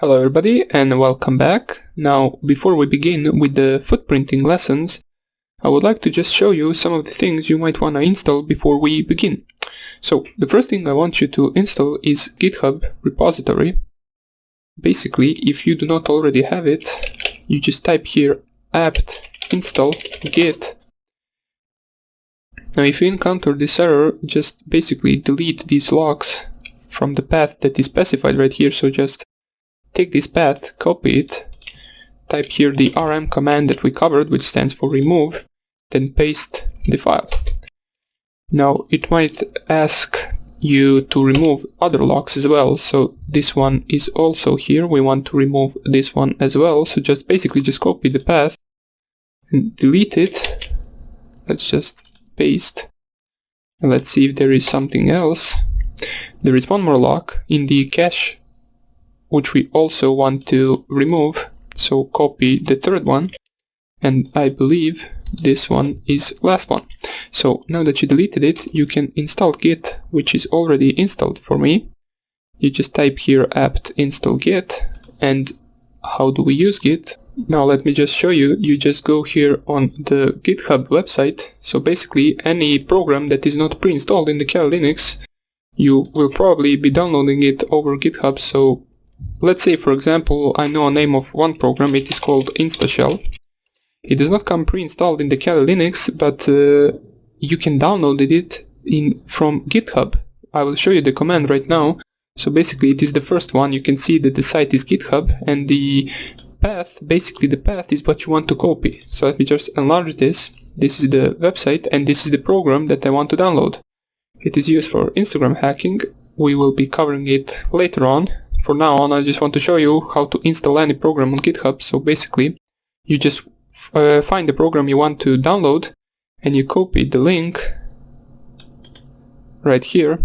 Hello everybody and welcome back. Now, before we begin with the footprinting lessons, I would like to just show you some of the things you might want to install before we begin. So, the first thing I want you to install is GitHub repository. Basically, if you do not already have it, you just type here apt install git. Now, if you encounter this error, just basically delete these logs from the path that is specified right here. So just take this path, copy it, type here the rm command that we covered, which stands for remove, then paste the file. Now it might ask you to remove other logs as well, so this one is also here. We want to remove this one as well, so just basically just copy the path and delete it. Let's just paste and let's see if there is something else. There is one more log in the cache which we also want to remove, so copy the third one, and I believe this one is last one. So now that you deleted it, you can install git, which is already installed for me. You just type here apt install git. And how do we use git? Now let me just show you. You just go here on the GitHub website. So basically any program that is not pre-installed in the Kali Linux, you will probably be downloading it over GitHub. So let's say, for example, I know a name of one program. It is called InstaShell. It does not come pre-installed in the Kali Linux, but you can download it from GitHub. I will show you the command right now. So basically it is the first one. You can see that the site is GitHub, and the path, basically the path is what you want to copy. So let me just enlarge this. This is the website, and this is the program that I want to download. It is used for Instagram hacking. We will be covering it later on. For now on, I just want to show you how to install any program on GitHub. So basically, you just find the program you want to download, and you copy the link right here.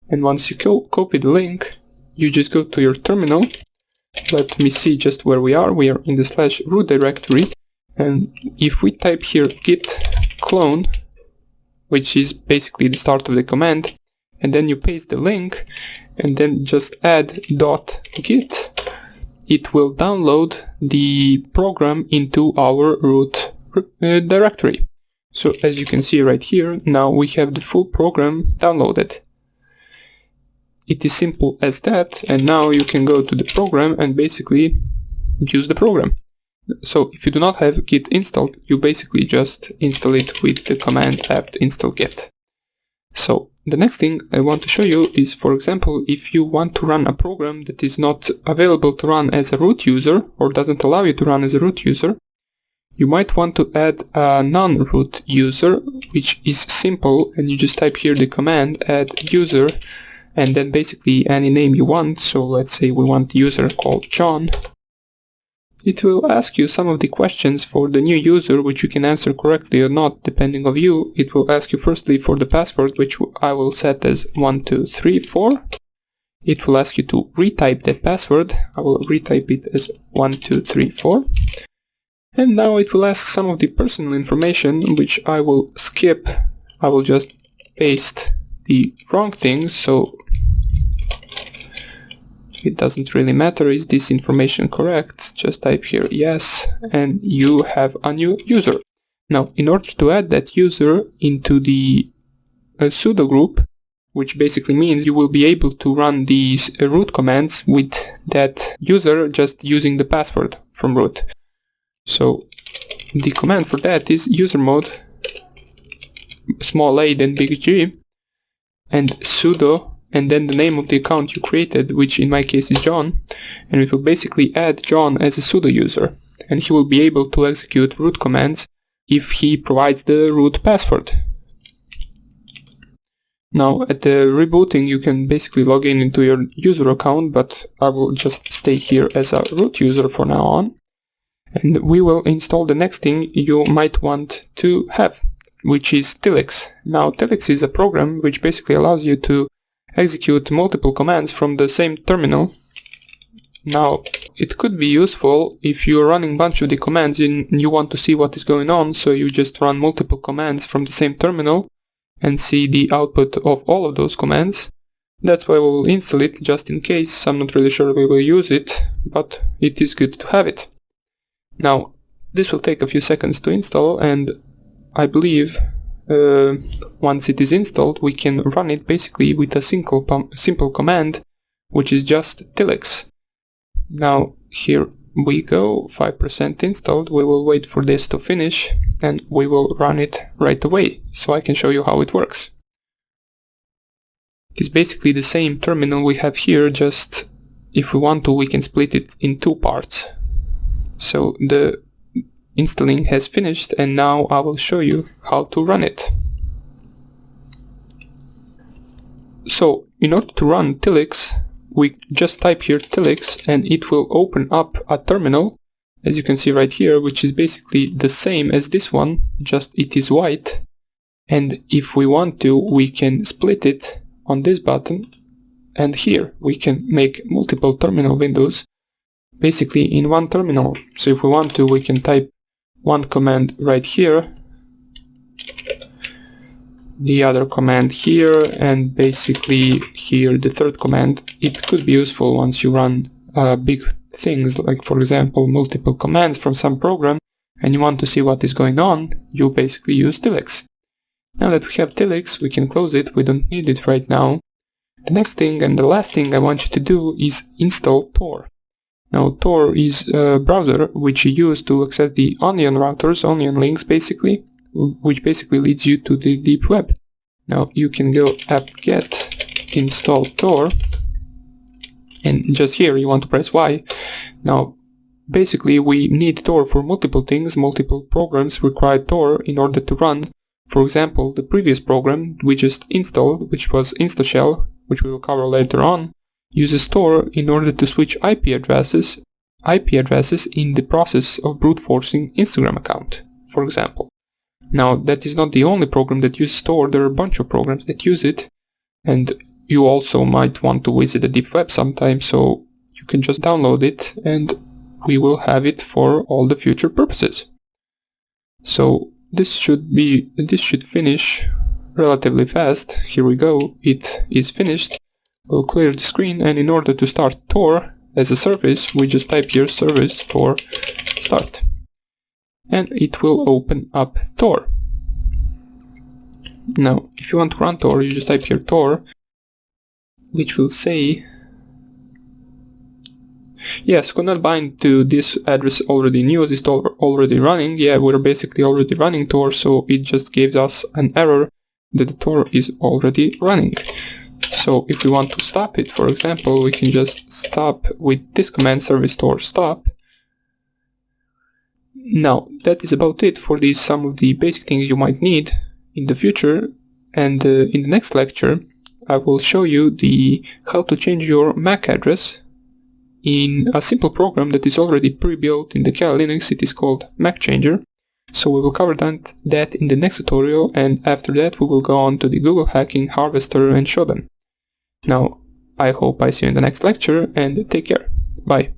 And once you copy the link, you just go to your terminal. Let me see just where we are. We are in the /root directory. And if we type here git clone, which is basically the start of the command, and then you paste the link, and then just add .git, it will download the program into our root directory. So as you can see right here, now we have the full program downloaded. It is simple as that, and now you can go to the program and basically use the program. So if you do not have git installed, you basically just install it with the command apt install git. So the next thing I want to show you is, for example, if you want to run a program that is not available to run as a root user or doesn't allow you to run as a root user, you might want to add a non-root user, which is simple, and you just type here the command add user and then basically any name you want. So let's say we want a user called John. It will ask you some of the questions for the new user, which you can answer correctly or not, depending on you. It will ask you firstly for the password, which I will set as 1234. It will ask you to retype that password. I will retype it as 1234. And now it will ask some of the personal information, which I will skip. I will just paste the wrong things, so it doesn't really matter. Is this information correct? Just type here yes, and you have a new user. Now, in order to add that user into the sudo group, which basically means you will be able to run these root commands with that user just using the password from root. So the command for that is usermod small a then big G and sudo, and then the name of the account you created, which in my case is John, and it will basically add John as a sudo user, and he will be able to execute root commands if he provides the root password. Now at the rebooting you can basically log in into your user account, but I will just stay here as a root user for now on, and we will install the next thing you might want to have, which is Telex. Now Telex is a program which basically allows you to execute multiple commands from the same terminal. Now it could be useful if you're running a bunch of the commands and you want to see what is going on, so you just run multiple commands from the same terminal and see the output of all of those commands. That's why we will install it just in case. I'm not really sure we will use it, but it is good to have it. Now, this will take a few seconds to install, and I believe once it is installed we can run it basically with a simple command, which is just Telex. Now here we go, 5% installed. We will wait for this to finish and we will run it right away so I can show you how it works. It is basically the same terminal we have here, just if we want to we can split it in two parts. So the installing has finished and now I will show you how to run it. So in order to run Telex, we just type here Telex and it will open up a terminal, as you can see right here, which is basically the same as this one, just it is white. And if we want to, we can split it on this button, and here we can make multiple terminal windows basically in one terminal. So if we want to, we can type one command right here, the other command here, and basically here the third command. It could be useful once you run big things, like for example multiple commands from some program and you want to see what is going on. You basically use Telex. Now that we have Telex, we can close it. We don't need it right now. The next thing and the last thing I want you to do is install Tor. Now Tor is a browser which you use to access the onion routers, onion links basically, which basically leads you to the deep web. Now you can go apt-get install Tor, and just here you want to press Y. Now basically we need Tor for multiple things. Multiple programs require Tor in order to run. For example, the previous program we just installed, which was InstaShell, which we will cover later on, uses Tor in order to switch IP addresses in the process of brute forcing Instagram account, for example. Now that is not the only program that uses Tor. There are a bunch of programs that use it, and you also might want to visit the deep web sometime, so you can just download it and we will have it for all the future purposes. So this should finish relatively fast. Here we go, it is finished. We'll clear the screen, and in order to start Tor as a service, we just type here service Tor start, and it will open up Tor. Now if you want to run Tor, you just type here Tor, which will say yes, could not bind to this address already in use, it's already running. Yeah, we're basically already running Tor, so it just gives us an error that the Tor is already running. So if we want to stop it, for example, we can just stop with this command, service Tor stop. Now that is about it for these, some of the basic things you might need in the future, and in the next lecture I will show you how to change your MAC address in a simple program that is already pre-built in the Kali Linux. It is called Mac Changer. So we will cover that in the next tutorial, and after that we will go on to the Google Hacking, Harvester and Shodan. Now I hope I see you in the next lecture, and take care. Bye.